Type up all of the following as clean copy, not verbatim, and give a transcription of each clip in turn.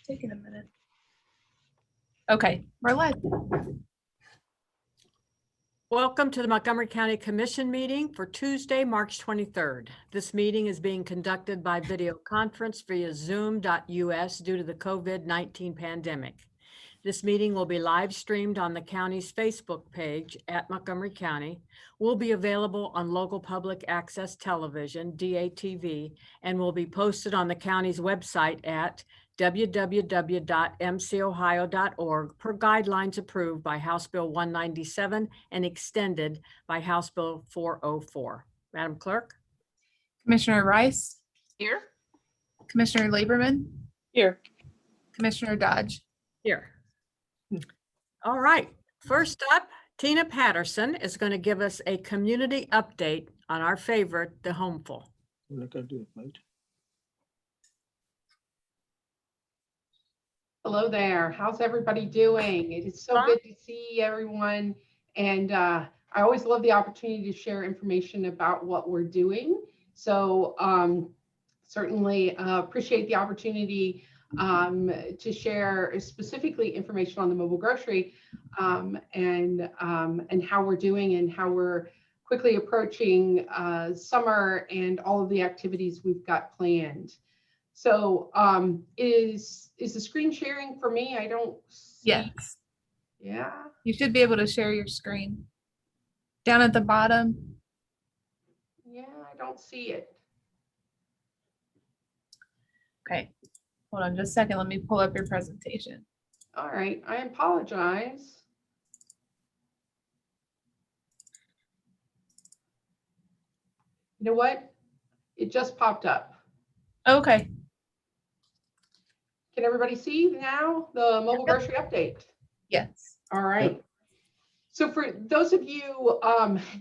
Taking a minute. Okay, we're live. Welcome to the Montgomery County Commission meeting for Tuesday, March 23rd. This meeting is being conducted by video conference via zoom.us due to the COVID-19 pandemic. This meeting will be live streamed on the county's Facebook page at Montgomery County, will be available on local public access television, DATV, and will be posted on the county's website at www.mcohio.org per guidelines approved by House Bill 197 and extended by House Bill 404. Madam Clerk? Commissioner Rice, Here. Commissioner Lieberman, Here. Commissioner Dodge. Here. All right, first up, Tina Patterson is going to give us a community update on our favorite, the Homeful. I'm not gonna do it, right? Hello there. How's everybody doing? It is so Fine. good to see everyone. And I always love the opportunity to share information about what we're doing. So certainly appreciate the opportunity to share specifically information on the mobile grocery and how we're doing and how we're quickly approaching summer and all of the activities we've got planned. So is the screen sharing for me? I don't see. Yes, Yeah. you should be able to share your screen. Down at the bottom. Yeah, I don't see it. Okay, hold on just a second. Let me pull up your presentation. All right, I apologize. You know what? It just popped up. Okay, Can everybody see now the mobile Yep. grocery update? yes. All right. So for those of you,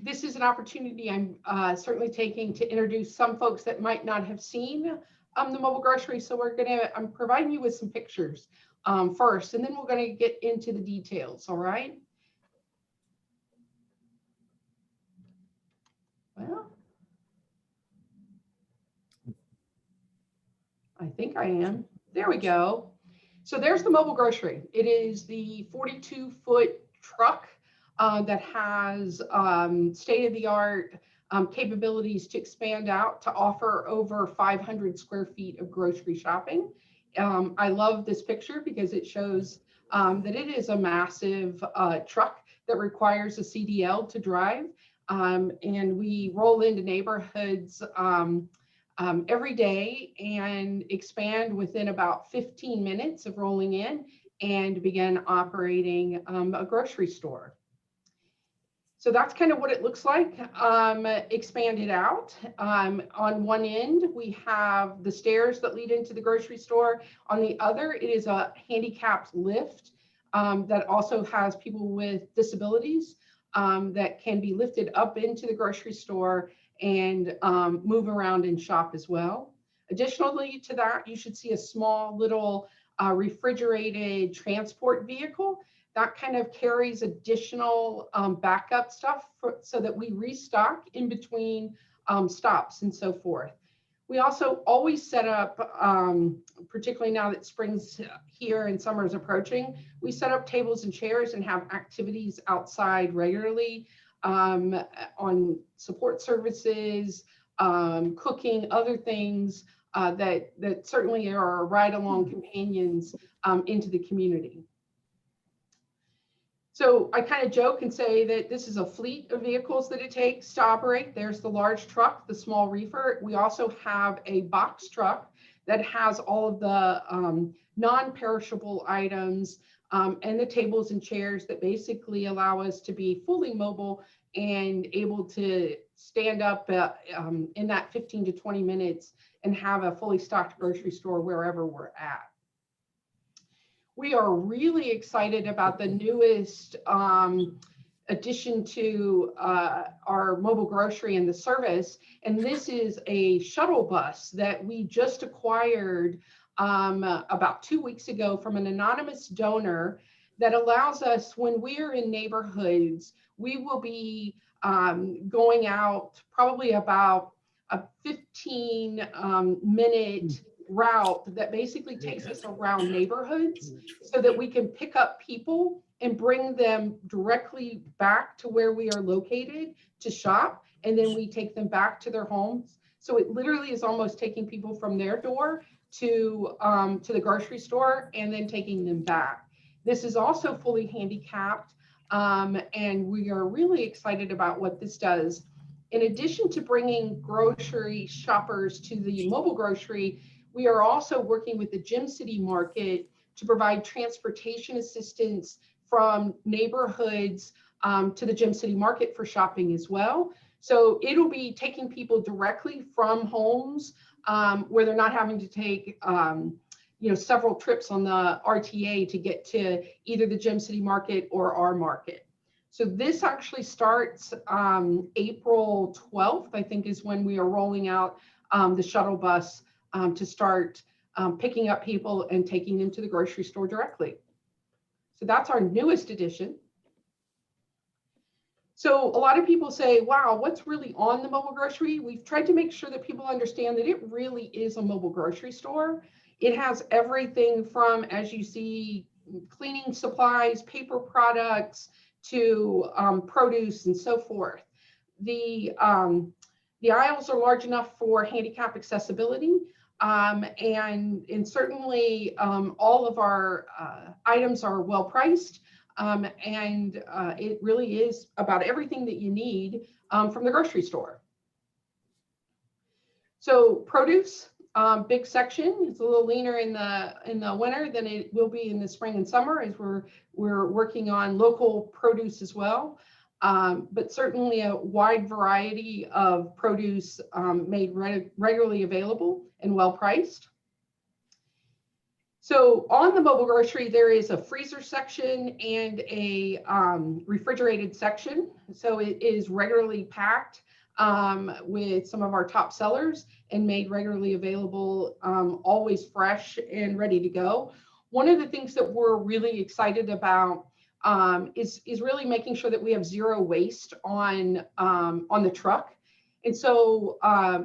this is an opportunity I'm certainly taking to introduce some folks that might not have seen the mobile grocery. So I'm providing you with some pictures first, and then we're gonna get into the details, all right? Well, I think I am. There we go. So there's the mobile grocery. It is the 42-foot truck that has state-of-the-art capabilities to expand out to offer over 500 square feet of grocery shopping. I love this picture because it shows that it is a massive truck that requires a CDL to drive. And we roll into neighborhoods every day and expand within about 15 minutes of rolling in and begin operating a grocery store. So that's kind of what it looks like expanded out. On one end, we have the stairs that lead into the grocery store. On the other, it is a handicapped lift that also has people with disabilities that can be lifted up into the grocery store and move around and shop as well. Additionally to that, you should see a small little refrigerated transport vehicle that kind of carries additional backup stuff so that we restock in between stops and so forth. We also always set up, particularly now that spring's here and summer is approaching, we set up tables and chairs and have activities outside regularly on support services, cooking, other things that certainly are ride-along companions into the community. So I kind of joke and say that this is a fleet of vehicles that it takes to operate. There's the large truck, the small reefer. We also have a box truck that has all of the non-perishable items and the tables and chairs that basically allow us to be fully mobile and able to stand up in that 15 to 20 minutes and have a fully stocked grocery store wherever we're at. We are really excited about the newest addition to our mobile grocery and the service. And this is a shuttle bus that we just acquired about 2 weeks ago from an anonymous donor that allows us, when we're in neighborhoods, we will be going out probably about 15 15-minute route that basically takes us around neighborhoods so that we can pick up people and bring them directly back to where we are located to shop. And then we take them back to their homes. So it literally is almost taking people from their door to the grocery store and then taking them back. This is also fully handicapped, and we are really excited about what this does. In addition to bringing grocery shoppers to the mobile grocery, we are also working with the Gym City Market to provide transportation assistance from neighborhoods to the Gym City Market for shopping as well. So it'll be taking people directly from homes where they're not having to take several trips on the RTA to get to either the Gym City Market or our market. So this actually starts April 12th, I think is when we are rolling out the shuttle bus to start picking up people and taking them to the grocery store directly. So that's our newest addition. So a lot of people say, wow, what's really on the mobile grocery? We've tried to make sure that people understand that it really is a mobile grocery store. It has everything from, as you see, cleaning supplies, paper products, to produce and so forth. The aisles are large enough for handicap accessibility, and certainly all of our items are well priced. And it really is about everything that you need from the grocery store. So produce, big section. It's a little leaner in the winter than it will be in the spring and summer, as we're working on local produce as well. But certainly a wide variety of produce made regularly available and well priced. So on the mobile grocery, there is a freezer section and a refrigerated section. So it is regularly packed with some of our top sellers and made regularly available, always fresh and ready to go. One of the things that we're really excited about is really making sure that we have zero waste on the truck. And so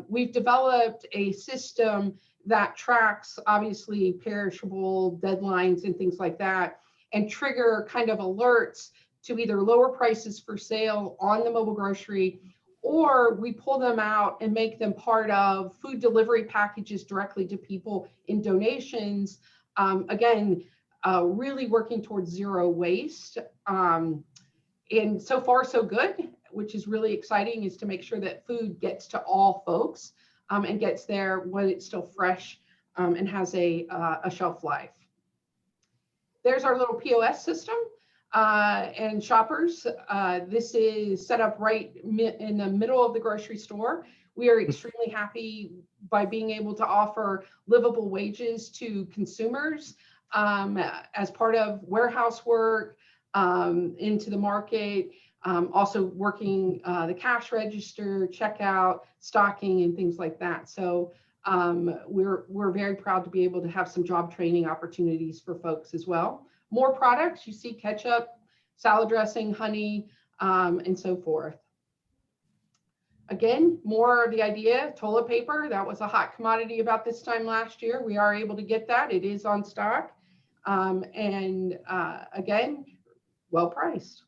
we've developed a system that tracks obviously perishable deadlines and things like that, and trigger kind of alerts to either lower prices for sale on the mobile grocery, or we pull them out and make them part of food delivery packages directly to people in donations. Again, really working towards zero waste. And so far so good, which is really exciting, is to make sure that food gets to all folks and gets there when it's still fresh and has a shelf life. There's our little POS system and shoppers. This is set up right in the middle of the grocery store. We are extremely happy by being able to offer livable wages to consumers as part of warehouse work into the market. Also working the cash register, checkout, stocking, and things like that. So we're very proud to be able to have some job training opportunities for folks as well. More products, you see ketchup, salad dressing, honey, and so forth. Again, more of the idea, toilet paper, that was a hot commodity about this time last year. We are able to get that, it is on stock. And again, well priced.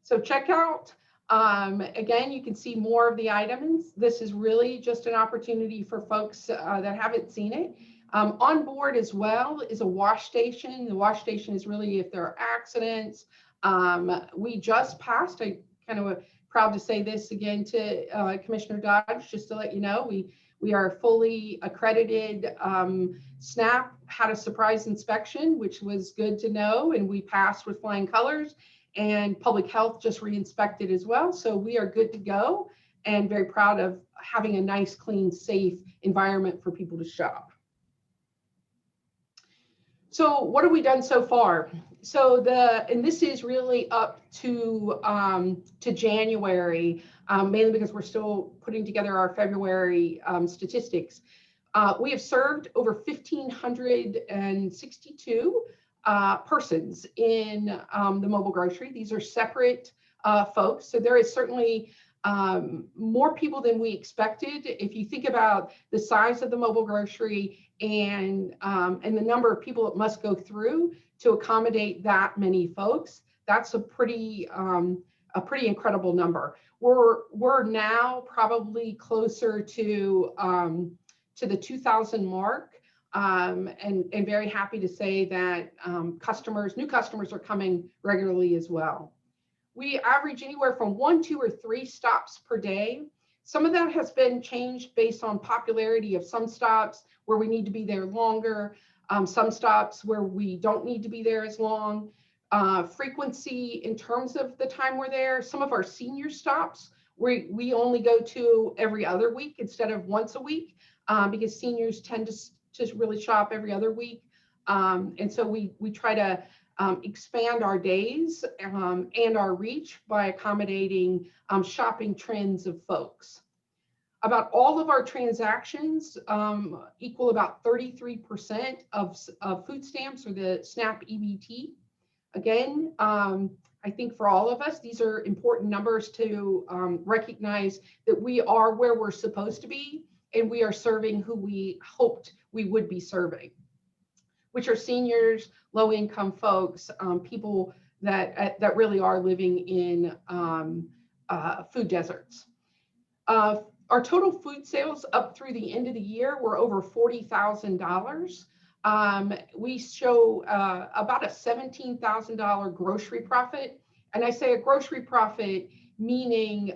So checkout, again, you can see more of the items. This is really just an opportunity for folks that haven't seen it. On board as well is a wash station. The wash station is really if there are accidents. We just passed, I kind of proud to say this again to Commissioner Dodge, just to let you know, we are fully accredited. SNAP had a surprise inspection, which was good to know, and we passed with flying colors. And public health just re-inspected as well. So we are good to go and very proud of having a nice, clean, safe environment for people to shop. So what have we done so far? So and this is really up to January, mainly because we're still putting together our February statistics. We have served over 1,562 persons in the mobile grocery. These are separate folks. So there is certainly more people than we expected. If you think about the size of the mobile grocery and the number of people it must go through to accommodate that many folks, that's a pretty incredible number. We're now probably closer to the 2,000 mark, and very happy to say that new customers are coming regularly as well. We average anywhere from 1, 2, or 3 stops per day. Some of that has been changed based on popularity of some stops where we need to be there longer, some stops where we don't need to be there as long. Frequency in terms of the time we're there. Some of our senior stops we only go to every other week instead of once a week, because seniors tend to really shop every other week. And so we try to expand our days and our reach by accommodating shopping trends of folks. About all of our transactions equal about 33% of food stamps or the SNAP EBT. Again, I think for all of us, these are important numbers to recognize that we are where we're supposed to be and we are serving who we hoped we would be serving, which are seniors, low-income folks, people that really are living in food deserts. Our total food sales up through the end of the year were over $40,000. We show about a $17,000 grocery profit. And I say a grocery profit, meaning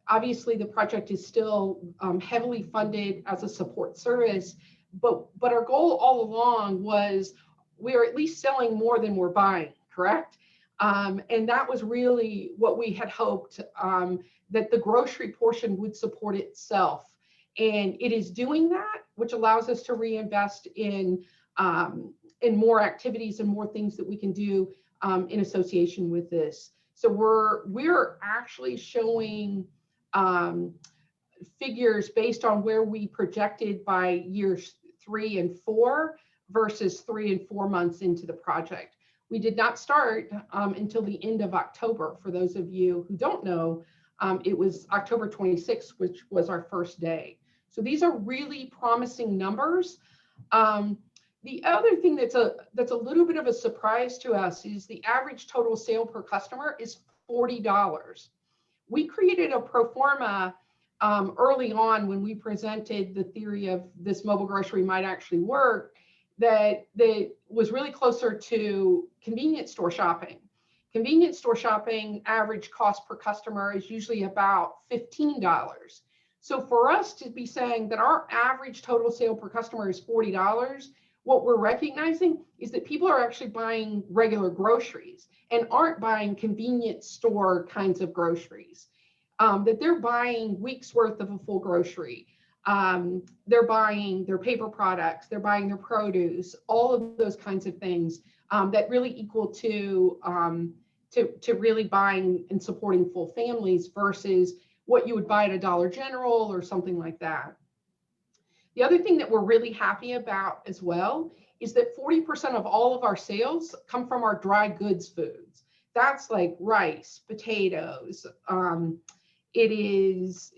obviously the project is still heavily funded as a support service, but our goal all along was we are at least selling more than we're buying, correct? And that was really what we had hoped, that the grocery portion would support itself. And it is doing that, which allows us to reinvest in more activities and more things that we can do in association with this. So we're actually showing figures based on where we projected by years 3 and 4 versus 3 and 4 months into the project. We did not start until the end of October. For those of you who don't know, it was October 26th, which was our first day. So these are really promising numbers. The other thing that's a little bit of a surprise to us is the average total sale per customer is $40. We created a pro forma early on when we presented the theory of this mobile grocery might actually work, that was really closer to convenience store shopping. Convenience store shopping average cost per customer is usually about $15. So for us to be saying that our average total sale per customer is $40, what we're recognizing is that people are actually buying regular groceries and aren't buying convenience store kinds of groceries, that they're buying weeks worth of a full grocery. They're buying their paper products, they're buying their produce, all of those kinds of things that really equal to really buying and supporting full families versus what you would buy at a Dollar General or something like that. The other thing that we're really happy about as well is that 40% of all of our sales come from our dry goods foods. That's like rice, potatoes. It is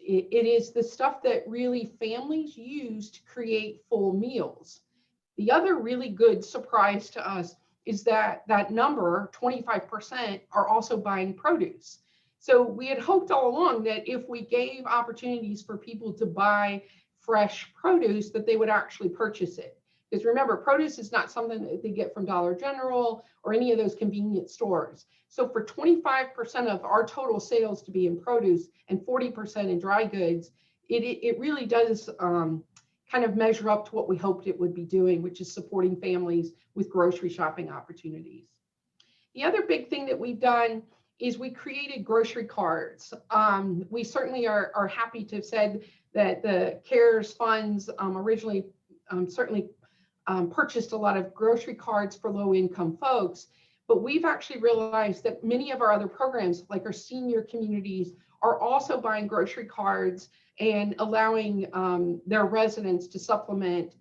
the stuff that really families use to create full meals. The other really good surprise to us is that number, 25%, are also buying produce. So we had hoped all along that if we gave opportunities for people to buy fresh produce, that they would actually purchase it. Because remember, produce is not something that they get from Dollar General or any of those convenience stores. So for 25% of our total sales to be in produce and 40% in dry goods, it really does kind of measure up to what we hoped it would be doing, which is supporting families with grocery shopping opportunities. The other big thing that we've done is we created grocery cards. We certainly are happy to have said that the CARES funds originally certainly purchased a lot of grocery cards for low-income folks, but we've actually realized that many of our other programs, like our senior communities, are also buying grocery cards and allowing their residents to supplement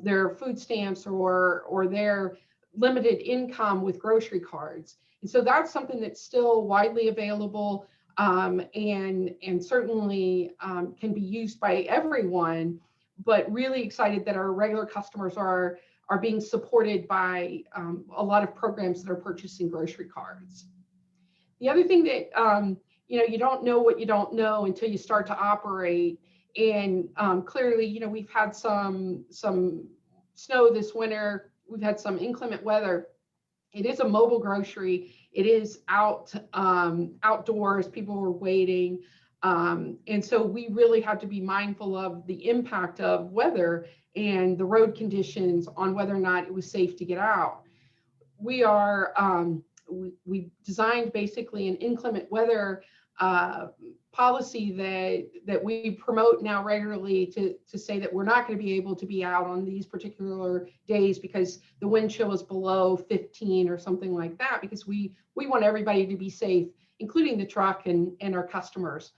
their food stamps or their limited income with grocery cards. And so that's something that's still widely available. and certainly can be used by everyone, but really excited that our regular customers are being supported by a lot of programs that are purchasing grocery cards. The other thing that, you don't know what you don't know until you start to operate. And clearly, we've had some snow this winter. We've had some inclement weather. It is a mobile grocery. It is outdoors. People were waiting. And so we really have to be mindful of the impact of weather and the road conditions on whether or not it was safe to get out. We are, we designed basically an inclement weather policy that we promote now regularly to say that we're not going to be able to be out on these particular days because the wind chill is below 15 or something like that, because we want everybody to be safe, including the truck and our customers.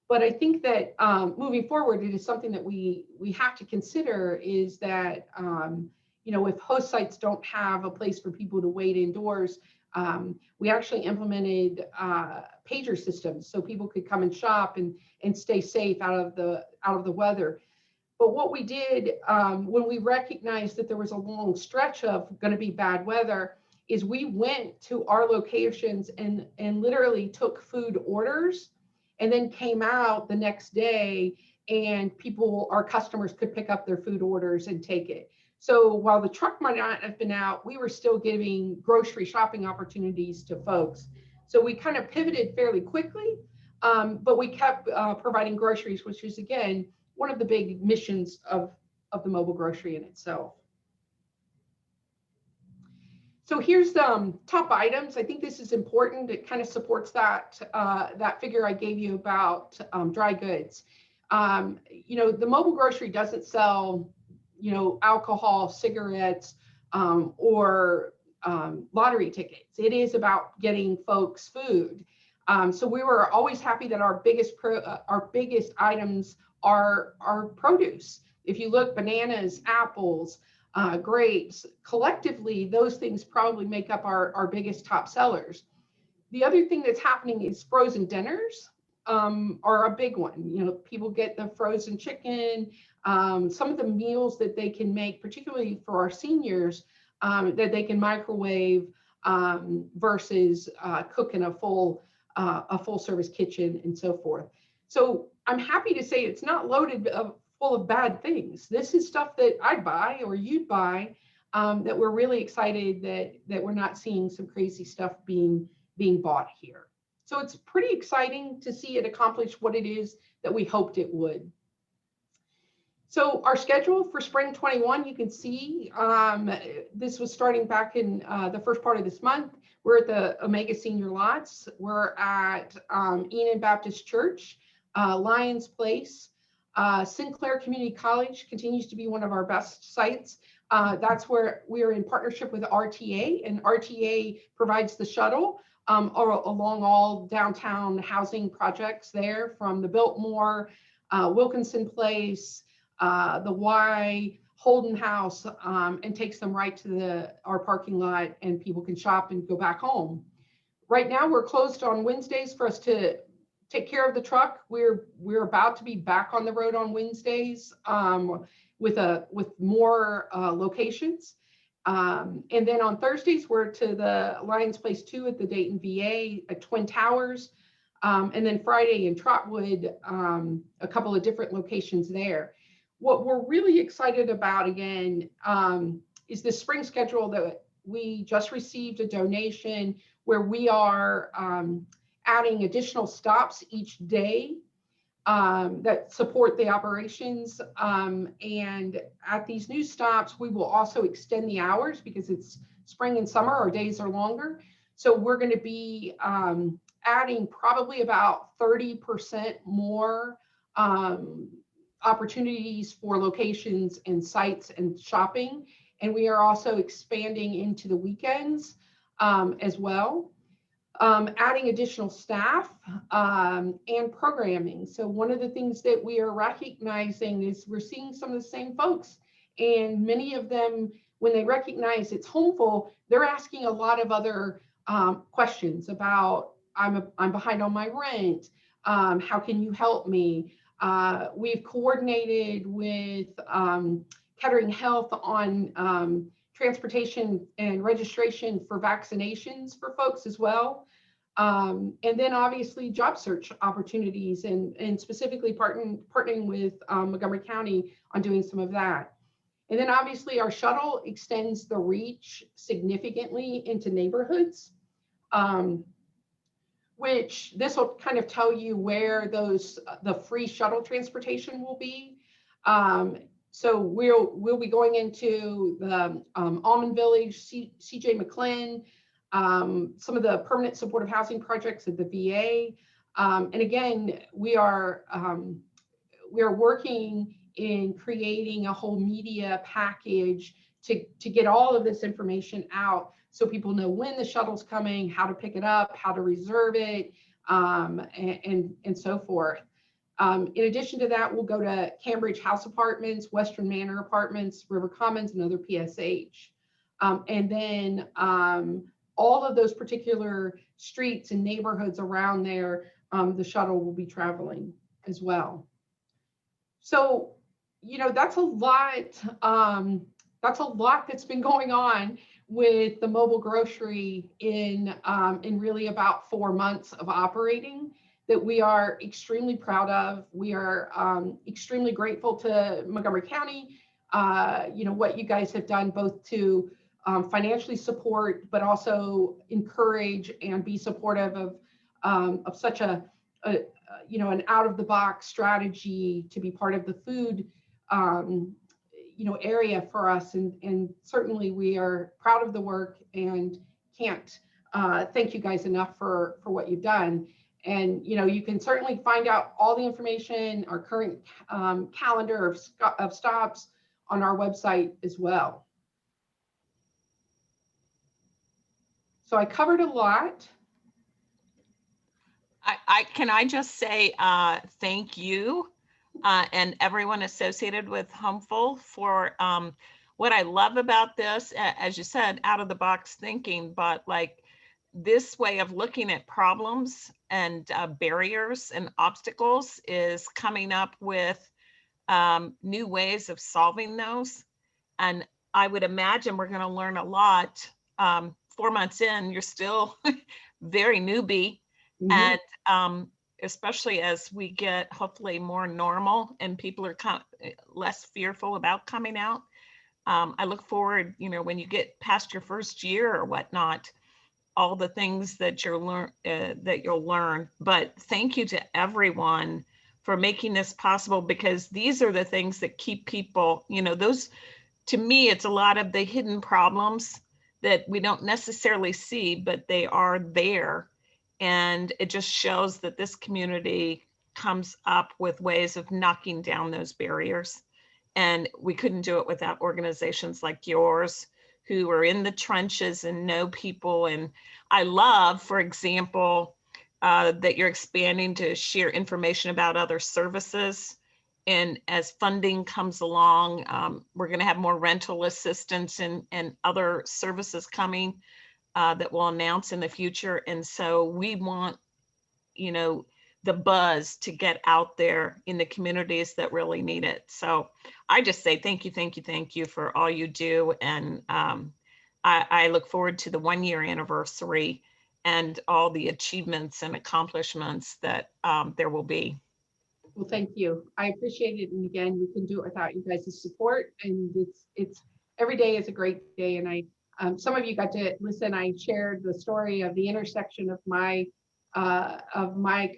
But I think that moving forward, it is something that we have to consider is that, if host sites don't have a place for people to wait indoors, we actually implemented pager systems so people could come and shop and stay safe out of the weather. But what we did when we recognized that there was a long stretch of going to be bad weather is we went to our locations and literally took food orders and then came out the next day, and our customers could pick up their food orders and take it. So while the truck might not have been out, we were still giving grocery shopping opportunities to folks. So we kind of pivoted fairly quickly, but we kept providing groceries, which is, again, one of the big missions of the mobile grocery in itself. So here's the top items. I think this is important. It kind of supports that figure I gave you about dry goods. The mobile grocery doesn't sell alcohol, cigarettes, or lottery tickets. It is about getting folks food. So we were always happy that our biggest items are produce. If you look, bananas, apples, grapes, collectively, those things probably make up our biggest top sellers. The other thing that's happening is frozen dinners are a big one. People get the frozen chicken, some of the meals that they can make, particularly for our seniors, that they can microwave versus cook in a full service kitchen and so forth. So I'm happy to say it's not loaded full of bad things. This is stuff that I'd buy or you'd buy, that we're really excited that we're not seeing some crazy stuff being bought here. So it's pretty exciting to see it accomplish what it is that we hoped it would. So our schedule for spring 21, you can see this was starting back in the first part of this month. We're at the Omega Senior Lots. We're at Enon Baptist Church, Lions Place. Sinclair Community College continues to be one of our best sites. That's where we are in partnership with RTA, and RTA provides the shuttle along all downtown housing projects there, from the Biltmore, Wilkinson Place, the Y, Holden House, and takes them right to our parking lot, and people can shop and go back home. Right now, we're closed on Wednesdays for us to take care of the truck. We're about to be back on the road on Wednesdays with more locations. And then on Thursdays, we're to the Lions Place 2 at the Dayton VA at Twin Towers. And then Friday in Trotwood, a couple of different locations there. What we're really excited about, again, is the spring schedule that we just received a donation where we are adding additional stops each day that support the operations. And at these new stops, we will also extend the hours because it's spring and summer, our days are longer. So we're going to be adding probably about 30% more opportunities for locations and sites and shopping. And we are also expanding into the weekends as well. Adding additional staff and programming. So one of the things that we are recognizing is we're seeing some of the same folks, and many of them, when they recognize it's Homeful, they're asking a lot of other questions about I'm behind on my rent. How can you help me? We've coordinated with Kettering Health on transportation and registration for vaccinations for folks as well. And then obviously job search opportunities and specifically partnering with Montgomery County on doing some of that. And then obviously our shuttle extends the reach significantly into neighborhoods, which this will kind of tell you where the free shuttle transportation will be. So we'll be going into the Almond Village, CJ McLean, some of the permanent supportive housing projects at the VA. And again, we are working in creating a whole media package to get all of this information out so people know when the shuttle's coming, how to pick it up, how to reserve it, and so forth. In addition to that, we'll go to Cambridge House Apartments, Western Manor Apartments, River Commons, and other PSH. And then all of those particular streets and neighborhoods around there, the shuttle will be traveling as well. So, that's a lot. That's a lot that's been going on with the mobile grocery in really about 4 months of operating that we are extremely proud of. We are extremely grateful to Montgomery County, what you guys have done both to financially support, but also encourage and be supportive of such an out of the box strategy to be part of the food area for us. And certainly we are proud of the work and can't thank you guys enough for what you've done. And, you can certainly find out all the information, our current calendar of stops on our website as well. So I covered a lot. Can I just say thank you and everyone associated with Homeful for what I love about this, as you said, out of the box thinking, but like this way of looking at problems and barriers and obstacles is coming up with new ways of solving those. And I would imagine we're going to learn a lot. 4 months in, you're still very newbie. Mm-hmm. And especially as we get hopefully more normal and people are less fearful about coming out. I look forward, when you get past your first year or whatnot, all the things that you'll learn. But thank you to everyone for making this possible, because these are the things that keep people, those, to me, it's a lot of the hidden problems that we don't necessarily see, but they are there. And it just shows that this community comes up with ways of knocking down those barriers. And we couldn't do it without organizations like yours, who are in the trenches and know people. And I love, for example, that you're expanding to share information about other services. And as funding comes along, we're going to have more rental assistance and other services coming that we'll announce in the future. And so we want, the buzz to get out there in the communities that really need it. So I just say thank you for all you do. And I look forward to the 1 year anniversary and all the achievements and accomplishments that there will be. Well, thank you. I appreciate it. And again, we can do it without you guys' support. And it's every day is a great day. And some of you got to listen. I shared the story of the intersection of my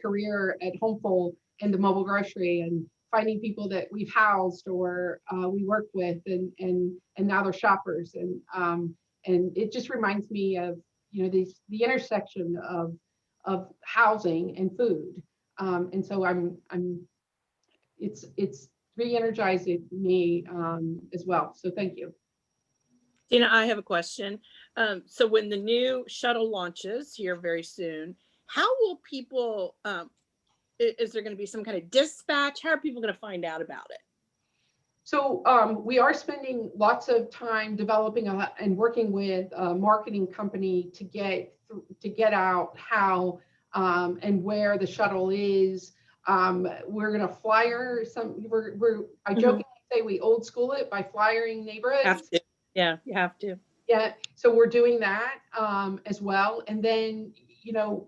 career at Homeful and the mobile grocery, and finding people that we've housed or we work with, and now they're shoppers. And it just reminds me of the intersection of housing and food. And so it's re-energizing me as well. So thank you. Tina, I have a question. So when the new shuttle launches here very soon, how will people, is there going to be some kind of dispatch? How are people going to find out about it? So we are spending lots of time developing and working with a marketing company to get out how and where the shuttle is. We're gonna flyer some, I Mhm. jokingly say we old school it by flyering neighborhoods. Have to. Yeah, you have to. Yeah, so we're doing that as well. And then,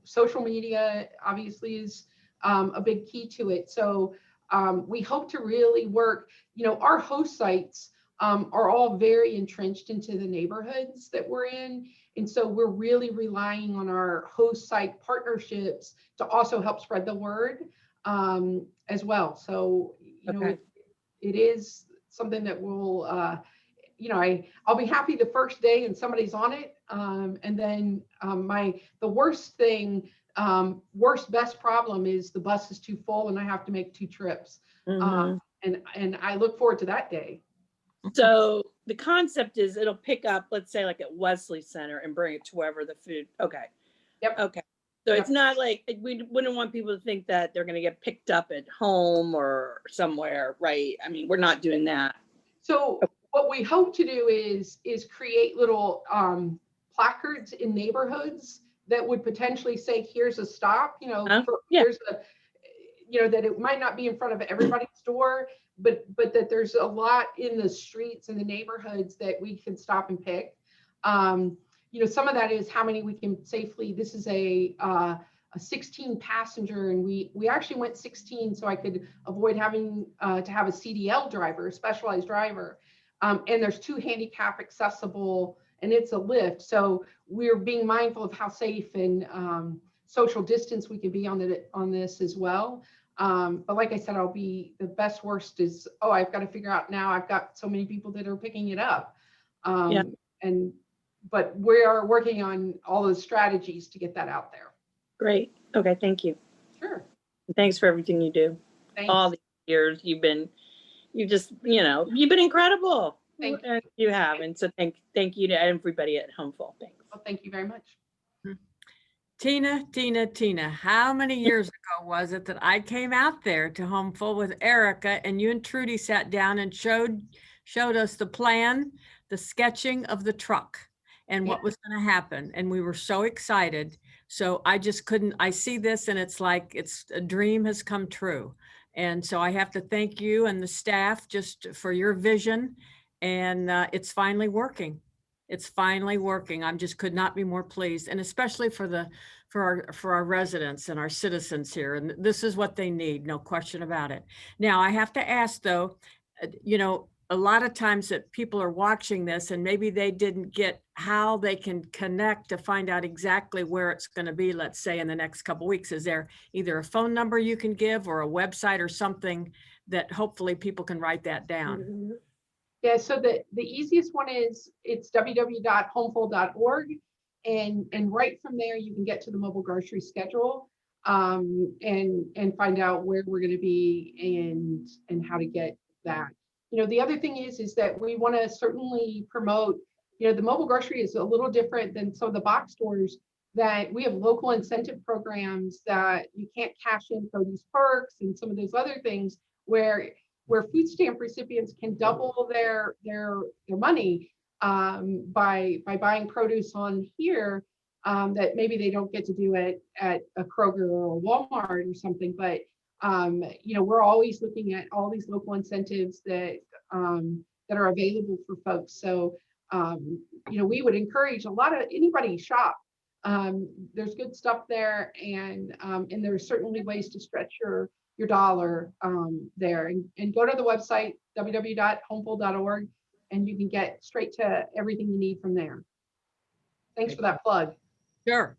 social media obviously is a big key to it. So we hope to really work, our host sites are all very entrenched into the neighborhoods that we're in. And so we're really relying on our host site partnerships to also help spread the word as well. So, Okay. it is something that will, I'll be happy the first day and somebody's on it. And then the worst thing, best problem is the bus is too full and I have to make 2 trips. Mhm. And I look forward to that day. So the concept is it'll pick up, let's say like at Wesley Center and bring it to wherever the food. Okay. Yep. Okay. So Yep. it's not like we wouldn't want people to think that they're going to get picked up at home or somewhere, right? I mean, we're not doing that. So what we hope to do is create little placards in neighborhoods that would potentially say, here's a stop, Huh? Yeah. here's a, that it might not be in front of everybody's door, but that there's a lot in the streets and the neighborhoods that we can stop and pick. Some of that is how many we can safely, this is a 16 passenger, and we actually went 16 so I could avoid having to have a CDL driver, a specialized driver. And there's 2 handicap accessible, and it's a lift. So we're being mindful of how safe and social distance we can be on this as well. But like I said, the best worst is, I've got to figure out now, I've got so many people that are picking it up. Yeah. But we are working on all those strategies to get that out there. Great. Okay. Thank you. Sure. Thanks for everything you do. Thanks. All the years you've been incredible. Thank you. And you have. And so thank you to everybody at Homeful. Thanks. Well, thank you very much. Tina, how many years ago was it that I came out there to Homeful with Erica and you and Trudy sat down and showed us the plan, the sketching of the truck and what was going to happen. And we were so excited. So I just couldn't, I see this and it's like, it's a dream has come true. And so I have to thank you and the staff just for your vision. And it's finally working. It's finally working. I just could not be more pleased. And especially for our residents and our citizens here. And this is what they need, no question about it. Now I have to ask though, a lot of times that people are watching this and maybe they didn't get how they can connect to find out exactly where it's going to be, let's say in the next couple of weeks. Is there either a phone number you can give or a website or something that hopefully people can write that down? Mm-hmm. Yeah, so the easiest one is it's www.homeful.org. And right from there, you can get to the mobile grocery schedule and find out where we're going to be and how to get that. The other thing is that we want to certainly promote, the mobile grocery is a little different than some of the box stores, that we have local incentive programs that you can't cash in produce perks and some of those other things where food stamp recipients can double their money by buying produce on here that maybe they don't get to do it at a Kroger or a Walmart or something. But we're always looking at all these local incentives that are available for folks. So we would encourage anybody shop. There's good stuff there, and there's certainly ways to stretch your dollar there, and go to the website www.homeful.org and you can get straight to everything you need from there. Thanks for that plug. Sure.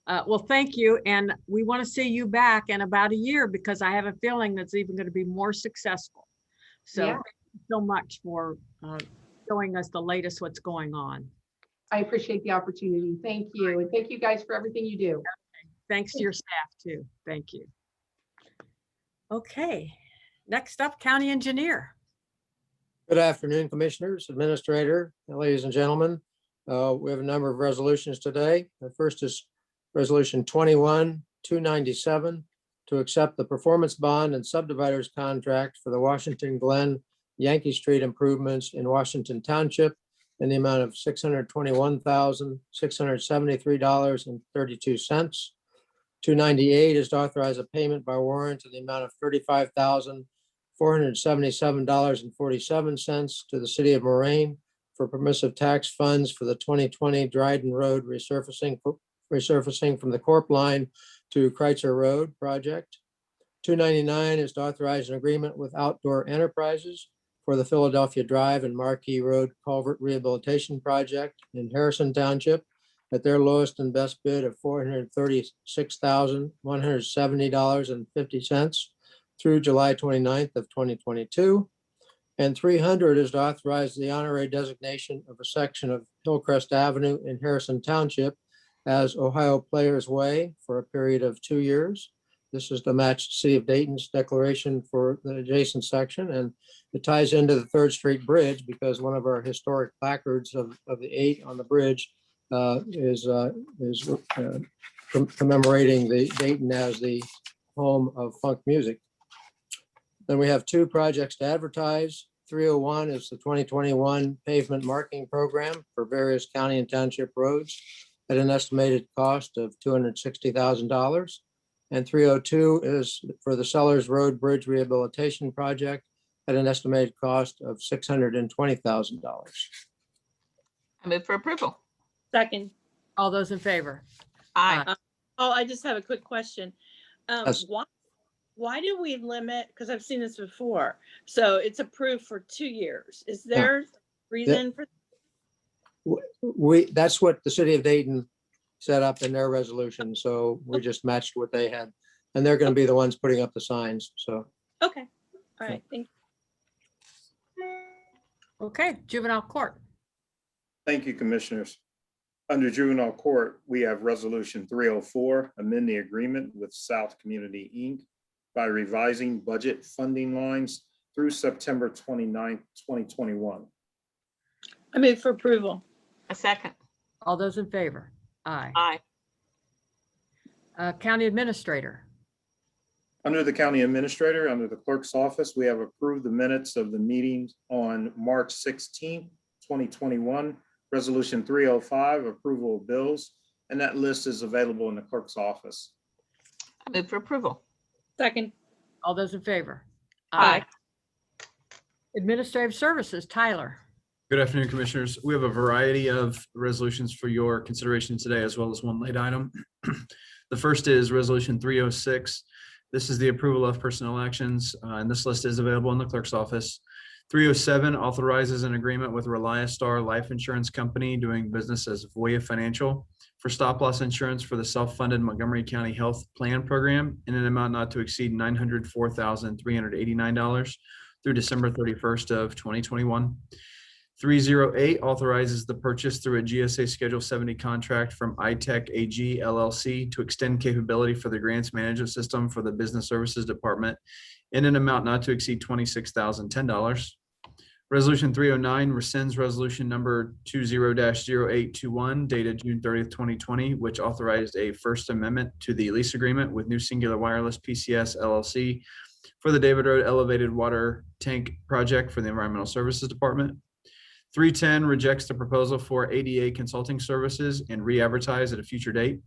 Well, thank you. And we want to see you back in about a year because I have a feeling that's even going to be more successful. So Yeah. Thank you so much for showing us the latest what's going on. I appreciate the opportunity. Thank you. And thank you guys for everything you do. Thanks to your staff too. Thank you. Okay, next up, County Engineer. Good afternoon, Commissioners, Administrator, ladies and gentlemen. We have a number of resolutions today. The first is Resolution 21-297 to accept the performance bond and subdividers contract for the Washington Glen Yankee Street improvements in Washington Township in the amount of $621,673.32. 298 is to authorize a payment by warrant in the amount of $35,477.47 to the city of Moraine for permissive tax funds for the 2020 Dryden Road resurfacing from the Corp line to Kreitzer Road project. 299 is to authorize an agreement with Outdoor Enterprises for the Philadelphia Drive and Marquee Road Culvert Rehabilitation Project in Harrison Township at their lowest and best bid of $436,170.50 through July 29th of 2022. And 300 is to authorize the honorary designation of a section of Hillcrest Avenue in Harrison Township as Ohio Players Way for a period of 2 years. This is to match the City of Dayton's declaration for the adjacent section, and it ties into the 3rd Street Bridge because one of our historic placards of the 8 on the bridge is commemorating the Dayton as the home of funk music. Then we have 2 projects to advertise. 301 is the 2021 pavement marking program for various county and township roads at an estimated cost of $260,000. And 302 is for the Sellers Road Bridge Rehabilitation Project at an estimated cost of $620,000. I move for approval. Second. All those in favor? Aye. Oh, I just have a quick question. Yes. Why do we limit, because I've seen this before, so it's approved for 2 years. Is there reason for? That's what the City of Dayton set up in their resolution, so we just matched what they had. And they're going to be the ones putting up the signs, so. Okay, all right, thank you. Okay, juvenile court. Thank you, Commissioners. Under juvenile court, we have Resolution 304, amend the agreement with South Community, Inc. by revising budget funding lines through September 29th, 2021. I move for approval. A second. All those in favor? Aye. Aye. County Administrator. Under the County Administrator, under the Clerk's Office, we have approved the minutes of the meetings on March 16th, 2021. Resolution 305, approval of bills, and that list is available in the Clerk's Office. I move for approval. Second. All those in favor? Aye. Administrative Services, Tyler. Good afternoon, Commissioners. We have a variety of resolutions for your consideration today, as well as one late item. The first is Resolution 306. This is the approval of personnel actions, and this list is available in the clerk's office. 307 authorizes an agreement with Reliastar Life Insurance Company doing business as Voya Financial for stop-loss insurance for the self-funded Montgomery County Health Plan Program in an amount not to exceed $904,389 through December 31st of 2021. 308 authorizes the purchase through a GSA Schedule 70 contract from iTech AG LLC to extend capability for the grants management system for the Business Services Department in an amount not to exceed $26,010. Resolution 309 rescinds resolution number 20-0821 dated June 30th, 2020, which authorized a First Amendment to the lease agreement with New Singular Wireless PCS LLC for the David Road Elevated Water Tank Project for the Environmental Services Department. 310 rejects the proposal for ADA consulting services and re-advertise at a future date.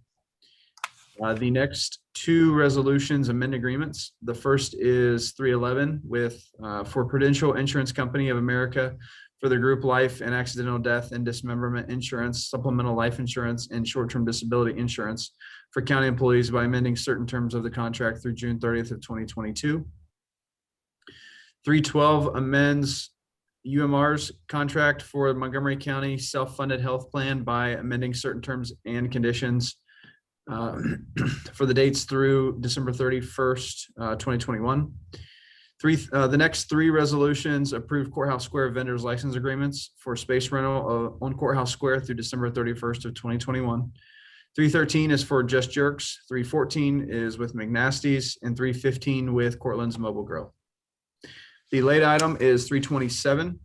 The next 2 resolutions amend agreements. The first is 311 with for Prudential Insurance Company of America for the group life and accidental death and dismemberment insurance, supplemental life insurance, and short-term disability insurance for county employees by amending certain terms of the contract through June 30th of 2022. 312 amends UMR's contract for Montgomery County Self-Funded Health Plan by amending certain terms and conditions for the dates through December 31st, 2021. The next 3 resolutions approve Courthouse Square vendors license agreements for space rental on Courthouse Square through December 31st of 2021. 313 is for Just Jerks, 314 is with McNasty's, and 315 with Cortland's Mobile Grill. The late item is 327.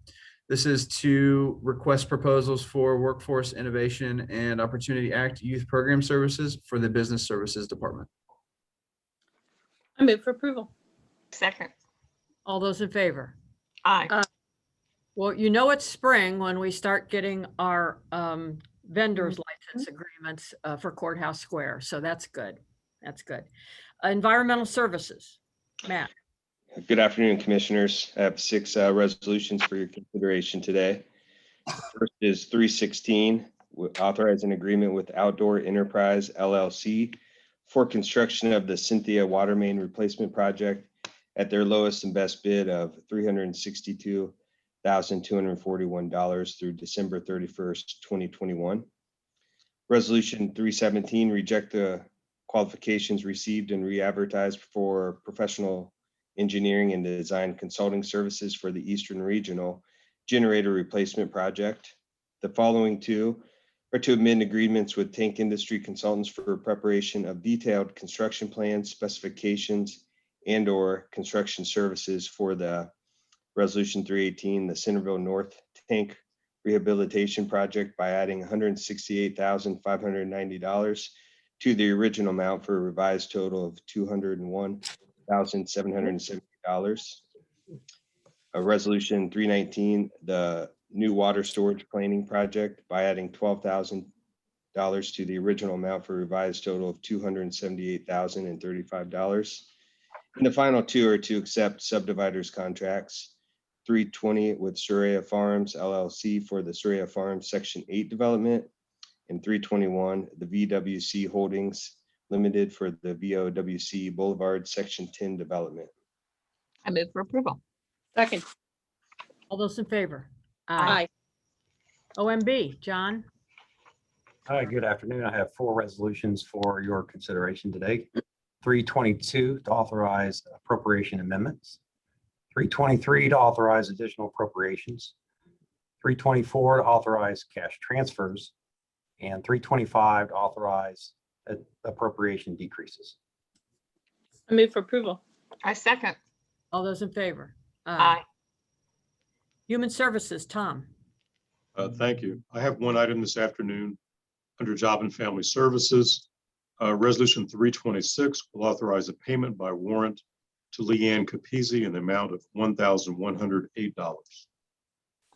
This is to request proposals for Workforce Innovation and Opportunity Act Youth Program Services for the Business Services Department. I move for approval. Second. All those in favor? Aye. Well, you know it's spring when we start getting our vendors license agreements for Courthouse Square, so that's good. That's good. Environmental services, Matt. Good afternoon, Commissioners. I have 6 resolutions for your consideration today. First is 316, authorize an agreement with Outdoor Enterprise LLC for construction of the Cynthia Water Main Replacement Project at their lowest and best bid of $362,241 through December 31st, 2021. Resolution 317, reject the qualifications received and re-advertised for professional engineering and design consulting services for the Eastern Regional Generator Replacement Project. The following 2 are to amend agreements with tank industry consultants for preparation of detailed construction plans, specifications, and/or construction services for the Resolution 318, the Centerville North Tank Rehabilitation Project by adding $168,590 to the original amount for a revised total of $201,770. Resolution 319, the new water storage planning project by adding $12,000 to the original amount for a revised total of $278,035. And the final 2 are to accept subdividers contracts. 320 with Surya Farms LLC for the Surya Farms Section 8 development, and 321 the VWC Holdings Limited for the VOWC Boulevard Section 10 development. I move for approval. Second. All those in favor? Aye. OMB, John. Hi, good afternoon. I have 4 resolutions for your consideration today. 322 to authorize appropriation amendments. 323 to authorize additional appropriations. 324 to authorize cash transfers. And 325 to authorize appropriation decreases. I move for approval. I second. All those in favor? Aye. Human Services, Tom. Thank you. I have one item this afternoon under Job and Family Services. Resolution 326 will authorize a payment by warrant to Leanne Capizzi in the amount of $1,108.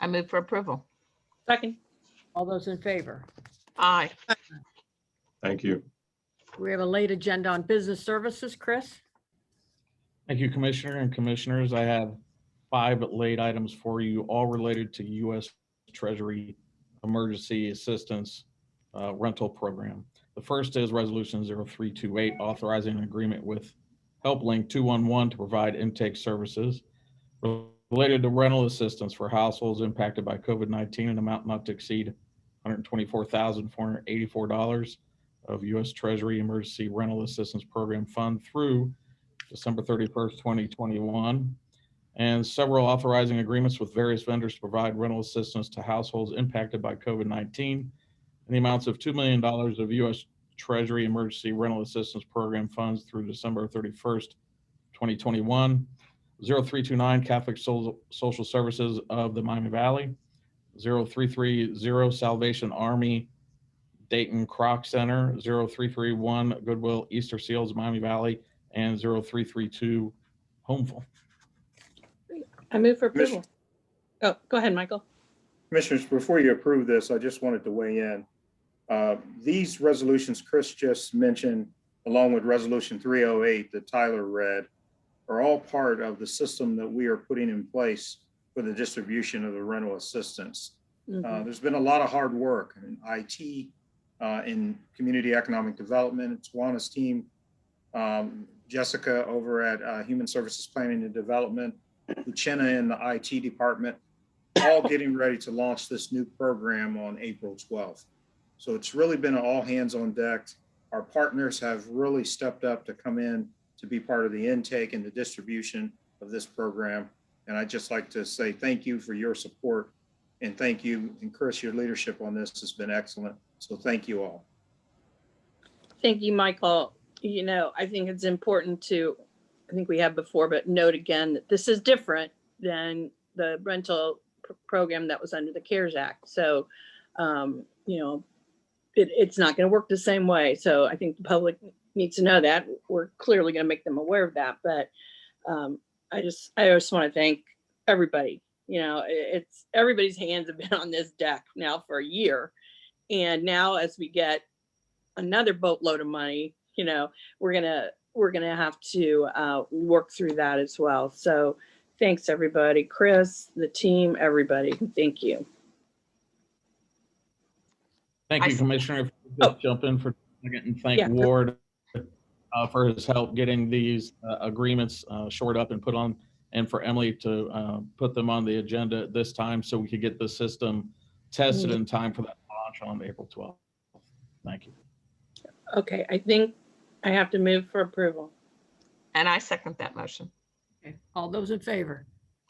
I move for approval. Second. All those in favor? Aye. Thank you. We have a late agenda on business services, Chris. Thank you, Commissioner and Commissioners. I have 5 late items for you, all related to U.S. Treasury Emergency Assistance Rental Program. The first is Resolution 0328, authorizing an agreement with HelpLink 211 to provide intake services related to rental assistance for households impacted by COVID-19, an amount not to exceed $124,484 of U.S. Treasury Emergency Rental Assistance Program Fund through December 31st, 2021, and several authorizing agreements with various vendors to provide rental assistance to households impacted by COVID-19 in the amounts of $2 million of U.S. Treasury Emergency Rental Assistance Program funds through December 31st, 2021. 0329 Catholic Social Services of the Miami Valley. 0330 Salvation Army Dayton Croc Center. 0331 Goodwill Easter Seals Miami Valley, and 0332 Homeful. I move for approval. Oh, go ahead, Michael. Commissioners, before you approve this, I just wanted to weigh in. These resolutions Chris just mentioned, along with Resolution 308 that Tyler read, are all part of the system that we are putting in place for the distribution of the rental assistance. There's been a lot of hard work in IT, in community economic development, Tawana's team, Jessica over at Human Services Planning and Development, Uchenna in the IT department, all getting ready to launch this new program on April 12th. So it's really been an all hands on deck. Our partners have really stepped up to come in to be part of the intake and the distribution of this program. And I'd just like to say thank you for your support, and thank you, and Chris, your leadership on this has been excellent. So thank you all. Thank you, Michael. You know, I think it's important to, I think we have before, but note again that this is different than the rental program that was under the CARES Act. So, you know, it's not going to work the same way. So I think the public needs to know that. We're clearly going to make them aware of that. But I just want to thank everybody. You know, it's everybody's hands have been on this deck now for a year. And now as we get another boatload of money, you know, we're gonna have to work through that as well. So thanks, everybody. Chris, the team, everybody. Thank you. Thank I you, s- Commissioner. If I could Oh. just jump in for a second and thank Yeah. Ward for his help getting these agreements shored up and put on, and for Emily to put them on the agenda at this time so we could get the system tested in time for that launch on April 12th. Thank you. Okay, I think I have to move for approval. And I second that motion. Okay. All those in favor?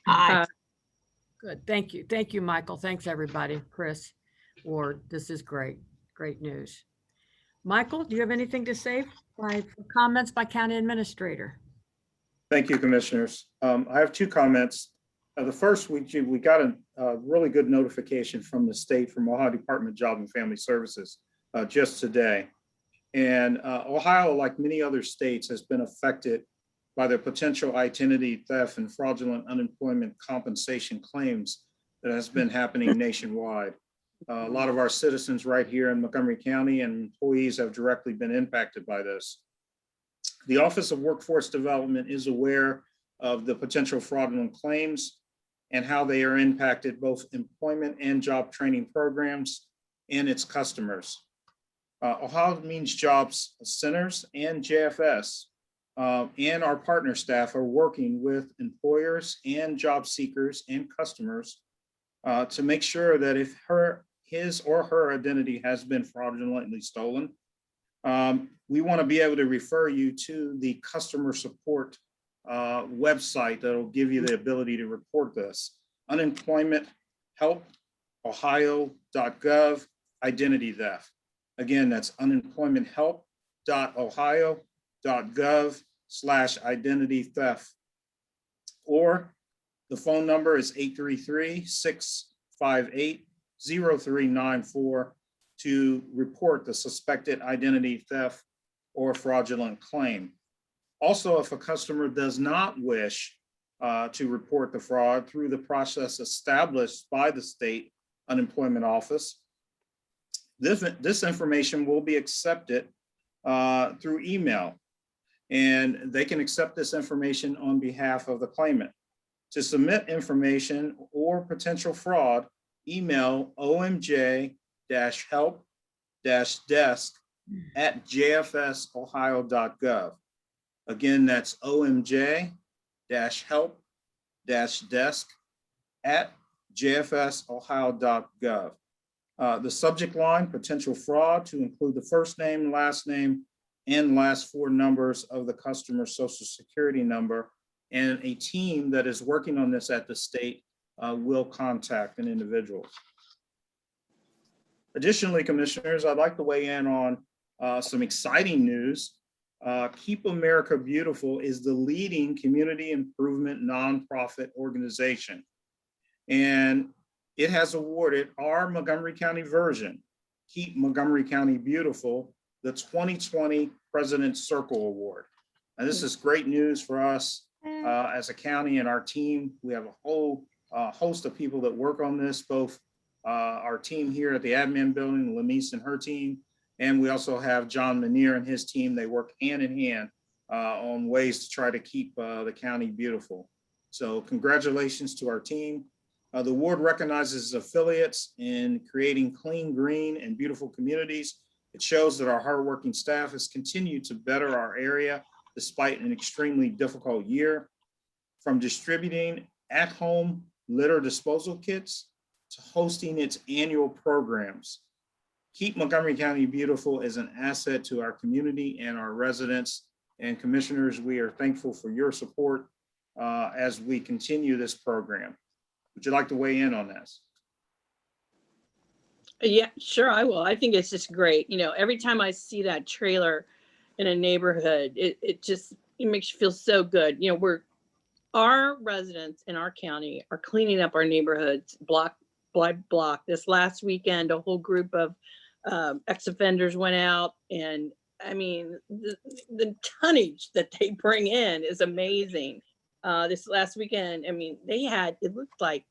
Aye. Good. Thank you. Thank you, Michael. Thanks, everybody. Chris, Ward, this is great. Great news. Michael, do you have anything to say by comments by county administrator? Thank you, Commissioners. I have two comments. The first, we got a really good notification from the state, from Ohio Department of Job and Family Services just today. And Ohio, like many other states, has been affected by the potential identity theft and fraudulent unemployment compensation claims that has been happening nationwide. A lot of our citizens right here in Montgomery County and employees have directly been impacted by this. The Office of Workforce Development is aware of the potential fraudulent claims and how they are impacted both employment and job training programs and its customers. Ohio Means Jobs Centers and JFS and our partner staff are working with employers and job seekers and customers to make sure that if his or her identity has been fraudulently stolen, we want to be able to refer you to the customer support website that'll give you the ability to report this. Unemployment Help, ohio.gov, identity theft. Again, that's unemploymenthealth.ohio.gov/identity theft. Or the phone number is 833-658-0394 to report the suspected identity theft or fraudulent claim. Also, if a customer does not wish to report the fraud through the process established by the state unemployment office, this information will be accepted through email, and they can accept this information on behalf of the claimant. To submit information or potential fraud, email omj-help-desk@jfsohio.gov. Again, that's omj-help-desk@jfsohio.gov. The subject line, potential fraud, to include the first name, last name, and last four numbers of the customer's social security number. And a team that is working on this at the state will contact an individual. Additionally, Commissioners, I'd like to weigh in on some exciting news. Keep America Beautiful is the leading community improvement nonprofit organization. And it has awarded our Montgomery County version, Keep Montgomery County Beautiful, the 2020 President's Circle Award. And this is great news for us as a county and our team. We have a whole host of people that work on this, both our team here at the admin building, Lanice and her team, and we also have John Manier and his team. They work hand in hand on ways to try to keep the county beautiful. So congratulations to our team. The award recognizes affiliates in creating clean, green, and beautiful communities. It shows that our hardworking staff has continued to better our area despite an extremely difficult year. From distributing at-home litter disposal kits to hosting its annual programs. Keep Montgomery County Beautiful is an asset to our community and our residents. And Commissioners, we are thankful for your support as we continue this program. Would you like to weigh in on this? Yeah, sure, I will. I think it's just great. You know, every time I see that trailer in a neighborhood, it makes you feel so good. You know, our residents in our county are cleaning up our neighborhoods block by block. This last weekend, a whole group of ex-offenders went out, and I mean, the tonnage that they bring in is amazing. This last weekend, I mean, it looked like,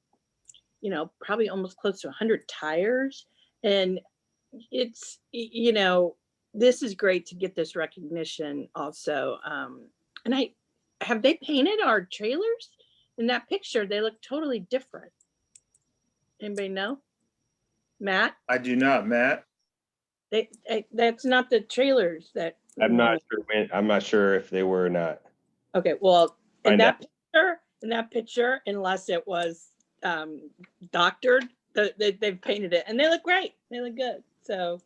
you know, probably almost close to 100 tires. And it's, you know, this is great to get this recognition also. And have they painted our trailers? In that picture, they look totally different. Anybody know? Matt? I do not, Matt. That's not the trailers that. I'm not sure I'm not sure if they were or not. Okay, well, in Find out. that picture, unless it was doctored, they've painted it and they look great. They look good. So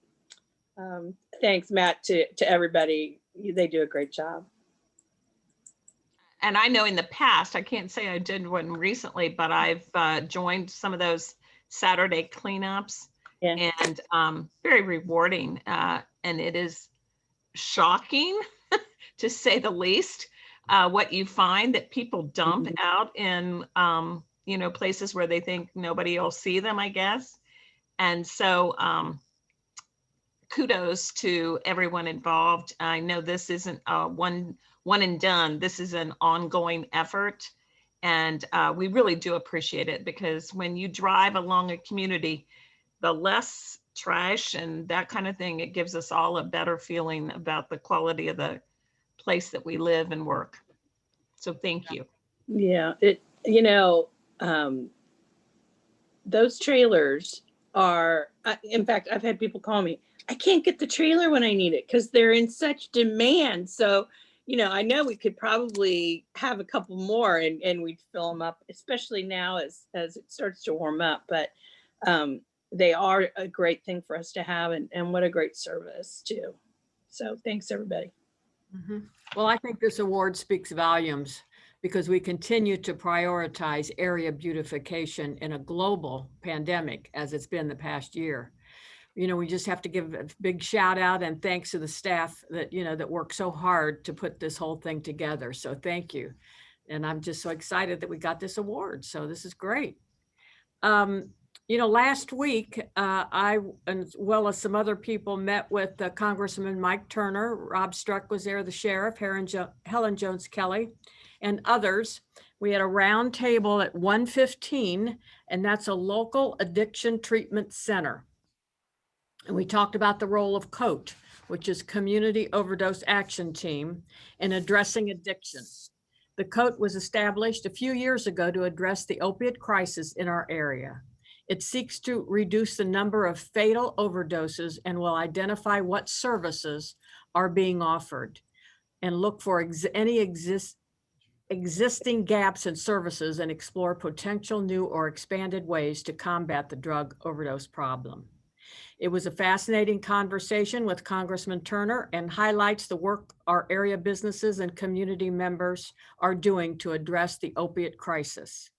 thanks, Matt, to everybody. They do a great job. And I know in the past, I can't say I did one recently, but I've joined some of those Saturday cleanups. Yeah. And very rewarding. And it is shocking, to say the least, what you find that people dump out in, places where they think nobody will see them, I guess. And so kudos to everyone involved. I know this isn't one and done. This is an ongoing effort. And we really do appreciate it, because when you drive along a community, the less trash and that kind of thing, it gives us all a better feeling about the quality of the place that we live and work. So thank you. Yeah, those trailers are, in fact, I've had people call me, I can't get the trailer when I need it because they're in such demand. So, I know we could probably have a couple more and we'd fill them up, especially now as it starts to warm up. But they are a great thing for us to have, and what a great service too. So thanks, everybody. Well, I think this award speaks volumes, because we continue to prioritize area beautification in a global pandemic, as it's been the past year. We just have to give a big shout out and thanks to the staff that, that worked so hard to put this whole thing together. So thank you. And I'm just so excited that we got this award. So this is great. Last week, I, as well as some other people, met with Congressman Mike Turner. Rob Struck was there, the sheriff, Helen Jones Kelly, and others. We had a round table at 1:15, and that's a local addiction treatment center. And we talked about the role of COAT, which is Community Overdose Action Team, in addressing addiction. The COAT was established a few years ago to address the opiate crisis in our area. It seeks to reduce the number of fatal overdoses and will identify what services are being offered and look for any existing gaps in services and explore potential new or expanded ways to combat the drug overdose problem. It was a fascinating conversation with Congressman Turner and highlights the work our area businesses and community members are doing to address the opiate crisis.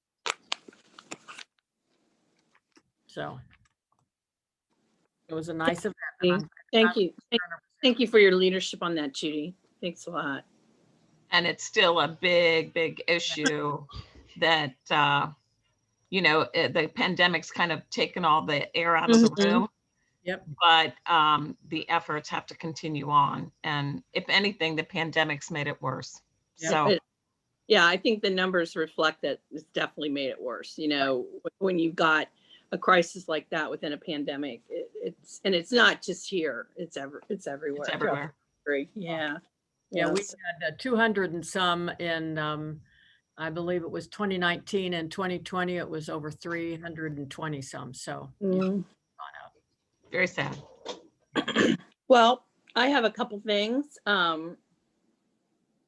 So it was a nice event. Thank you. Thank you for your leadership on that, Judy. Thanks a lot. And it's still a big, big issue that, the pandemic's kind of taken all the air out of the room. Yep. But the efforts have to continue on. And if anything, the pandemic's made it worse. Yeah. So. Yeah, I think the numbers reflect that it's definitely made it worse. When you've got a crisis like that within a pandemic, it's not just here, it's everywhere. It's everywhere. Yeah. Yeah, we had 200 and some in, I believe it was 2019, and 2020, it was over 320 some. So very sad. Well, I have a couple things.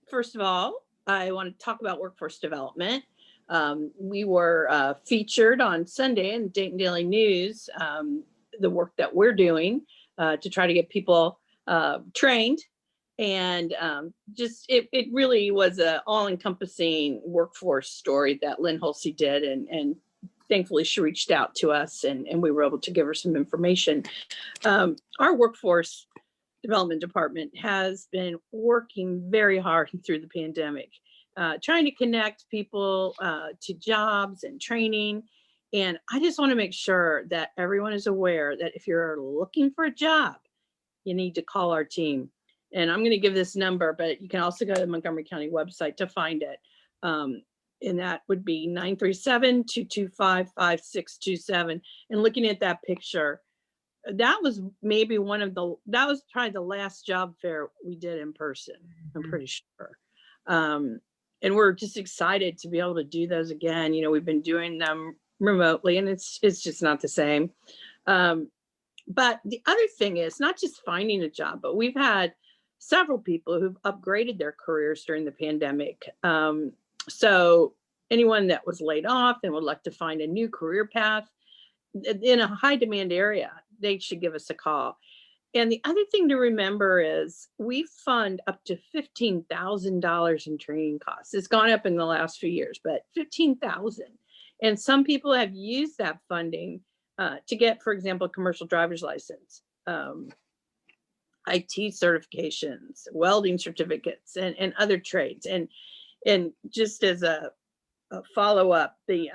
First of all, I want to talk about workforce development. We were featured on Sunday in Dayton Daily News, the work that we're doing to try to get people trained. And it really was an all-encompassing workforce story that Lynn Hulsey did. And thankfully she reached out to us and we were able to give her some information. Our workforce development department has been working very hard through the pandemic, trying to connect people to jobs and training. And I just want to make sure that everyone is aware that if you're looking for a job, you need to call our team. And I'm going to give this number, but you can also go to the Montgomery County website to find it. And that would be 937-225-5627. And looking at that picture, that was maybe that was probably the last job fair we did in person, I'm pretty sure. And we're just excited to be able to do those again. You know, we've been doing them remotely and it's just not the same. But the other thing is not just finding a job, but we've had several people who've upgraded their careers during the pandemic. So anyone that was laid off and would like to find a new career path in a high demand area, they should give us a call. And the other thing to remember is we fund up to $15,000 in training costs. It's gone up in the last few years, but 15,000. And some people have used that funding to get, for example, a commercial driver's license, IT certifications, welding certificates, and other trades. And just as a follow-up, the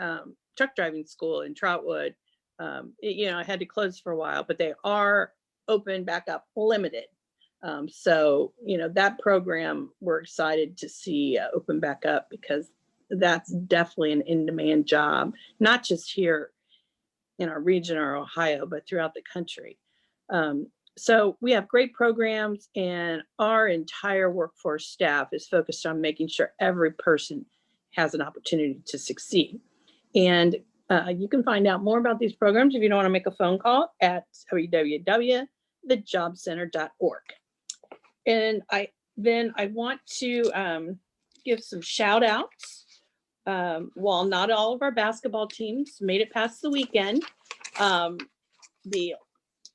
truck driving school in Troutwood, it had to close for a while, but they are open back up, limited. So, that program we're excited to see open back up because that's definitely an in-demand job, not just here in our region or Ohio, but throughout the country. So we have great programs and our entire workforce staff is focused on making sure every person has an opportunity to succeed. And you can find out more about these programs if you don't want to make a phone call at www.thejobcenter.org. And I want to give some shout outs. While not all of our basketball teams made it past the weekend, the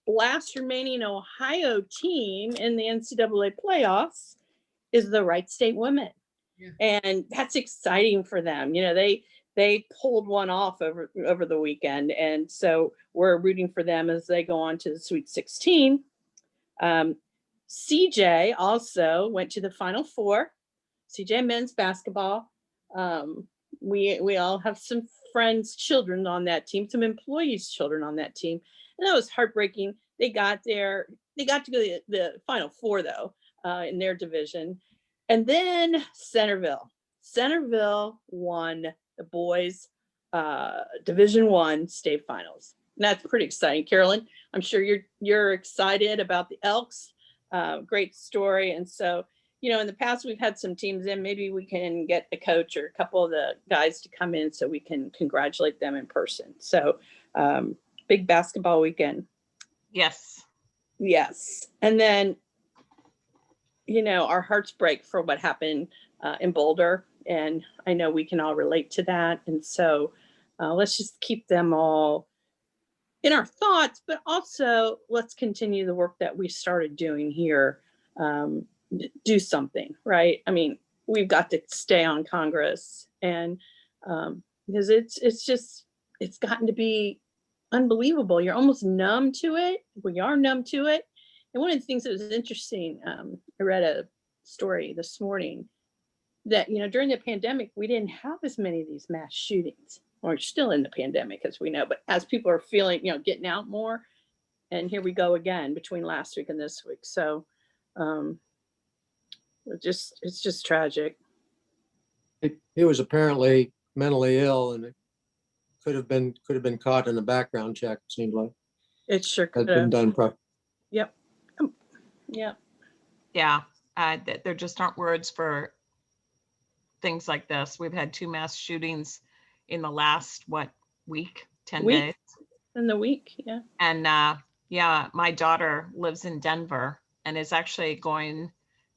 last remaining Ohio team in the NCAA playoffs is the Wright State women. Yeah. And that's exciting for them. They pulled one off over the weekend. And so we're rooting for them as they go on to the Sweet 16. CJ also went to the Final Four. CJ men's basketball. We all have some friends' children on that team, some employees' children on that team. And that was heartbreaking. They got to go to the Final Four, though, in their division. And then Centerville won the boys' Division I state finals. And that's pretty exciting. Carolyn, I'm sure you're excited about the Elks. Great story. And so, in the past, we've had some teams in. Maybe we can get a coach or a couple of the guys to come in so we can congratulate them in person. So big basketball weekend. Yes. And then, our hearts break for what happened in Boulder. And I know we can all relate to that. And so let's just keep them all in our thoughts, but also let's continue the work that we started doing here. Do something, right? I mean, we've got to stay on Congress, and because it's gotten to be unbelievable. You're almost numb to it. We are numb to it. And one of the things that was interesting, I read a story this morning that, during the pandemic, we didn't have as many of these mass shootings. We're still in the pandemic, as we know, but as people are feeling, getting out more, and here we go again between last week and this week. So it's just tragic. He was apparently mentally ill, and it could have been caught in the background check. It seemed like it sure could had been done. Yep. Yep. Yeah. There just aren't words for things like this. We've had 2 mass shootings in the last, week, 10 days? In the week, yeah. And my daughter lives in Denver and is actually going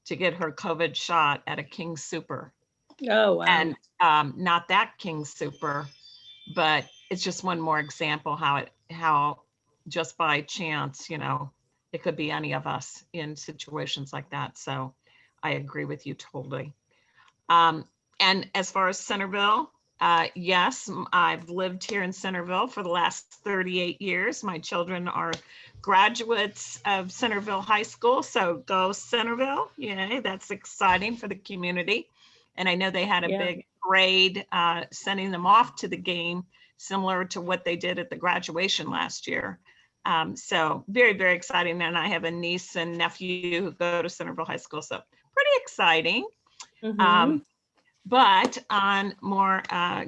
to get her COVID shot at a King Super. Oh, wow. And not that King Super, but it's just one more example how just by chance, it could be any of us in situations like that. So I agree with you totally. And as far as Centerville, yes, I've lived here in Centerville for the last 38 years. My children are graduates of Centerville High School. So go Centerville. Yay, that's exciting for the community. And I know they had a big parade sending them off to the game, similar to what they did at the graduation last year. So very, very exciting. And I have a niece and nephew who go to Centerville High School. So pretty exciting. Mm-hmm. But on more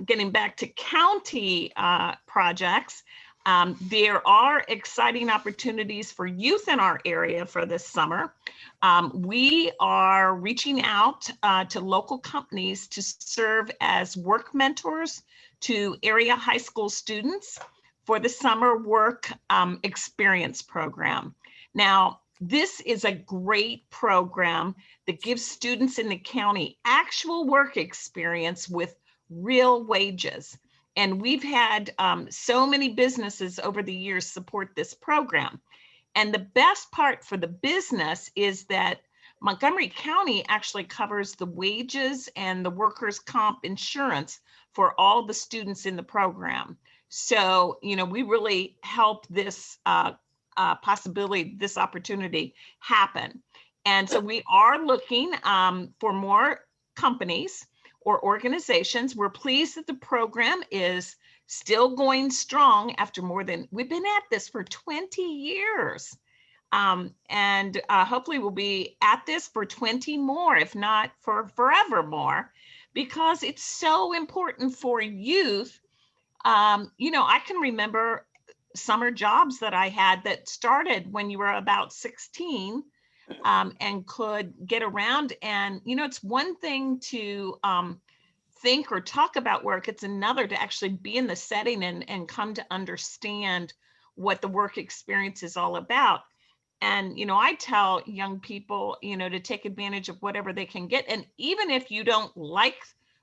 getting back to county projects, There are exciting opportunities for youth in our area for this summer. We are reaching out to local companies to serve as work mentors to area high school students for the summer work experience program. Now, this is a great program that gives students in the county actual work experience with real wages. And we've had so many businesses over the years support this program. And the best part for the business is that Montgomery County actually covers the wages and the workers' comp insurance for all the students in the program. So, you know, we really help this possibility, this opportunity happen. And so we are looking for more companies or organizations. We're pleased that the program is still going strong after we've been at this for 20 years. And hopefully we'll be at this for 20 more, if not for forever more, because it's so important for youth. You know, I can remember summer jobs that I had that started when you were about 16 and could get around. And, you know, it's one thing to think or talk about work. It's another to actually be in the setting and come to understand what the work experience is all about. And, you know, I tell young people, you know, to take advantage of whatever they can get. And even if you don't like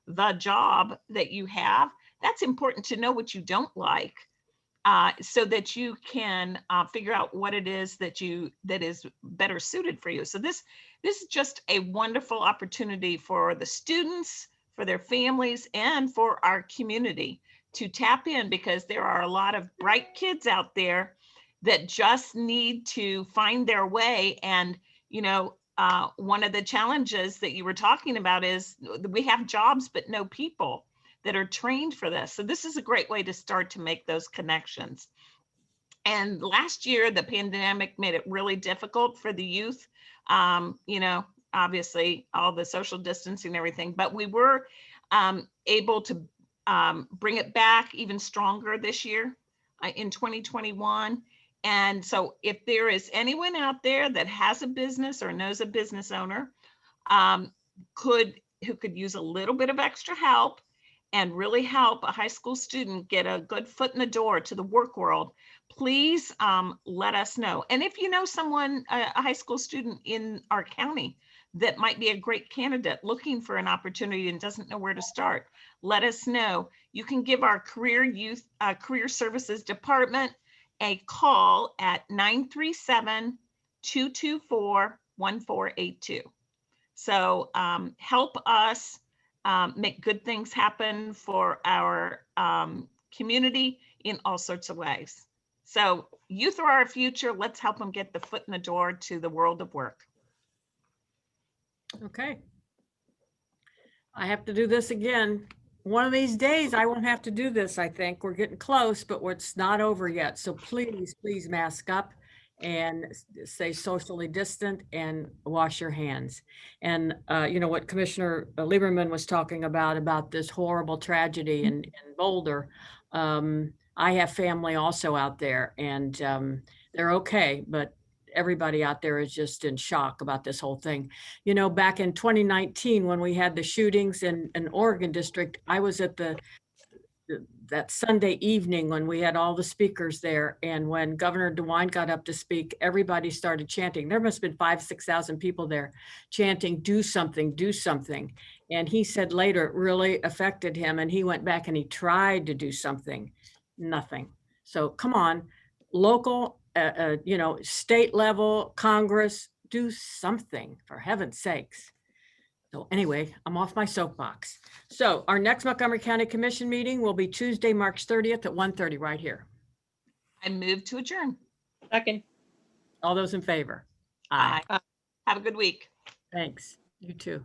the job that you have, that's important to know what you don't like. So that you can figure out what it is that is better suited for you. So this is just a wonderful opportunity for the students, for their families, and for our community to tap in, because there are a lot of bright kids out there that just need to find their way. And, you know, one of the challenges that you were talking about is we have jobs, but no people that are trained for this. So this is a great way to start to make those connections. And last year, the pandemic made it really difficult for the youth. You know, obviously all the social distancing and everything, but we were able to bring it back even stronger this year in 2021. And so if there is anyone out there that has a business or knows a business owner who could use a little bit of extra help and really help a high school student get a good foot in the door to the work world, please let us know. And if you know someone, a high school student in our county that might be a great candidate looking for an opportunity and doesn't know where to start, let us know. You can give our career services department a call at 937-224-1482. So help us make good things happen for our community in all sorts of ways. So youth are our future. Let's help them get the foot in the door to the world of work. Okay. I have to do this again. One of these days, I won't have to do this, I think. We're getting close, but it's not over yet. So please, please mask up and stay socially distant and wash your hands. And you know what Commissioner Lieberman was talking about this horrible tragedy in Boulder. I have family also out there, and they're okay, but everybody out there is just in shock about this whole thing. You know, back in 2019, when we had the shootings in Oregon district, I was at that Sunday evening when we had all the speakers there. And when Governor DeWine got up to speak, everybody started chanting. There must have been 5,000 to 6,000 people there chanting, "Do something, do something." And he said later it really affected him. And he went back and he tried to do something, nothing. So come on, local, you know, state level, Congress, do something for heaven's sakes. So anyway, I'm off my soapbox. So our next Montgomery County Commission meeting will be Tuesday, March 30th at 1:30 right here. I move to adjourn. Second. All those in favor? Aye. Have a good week. Thanks. You too.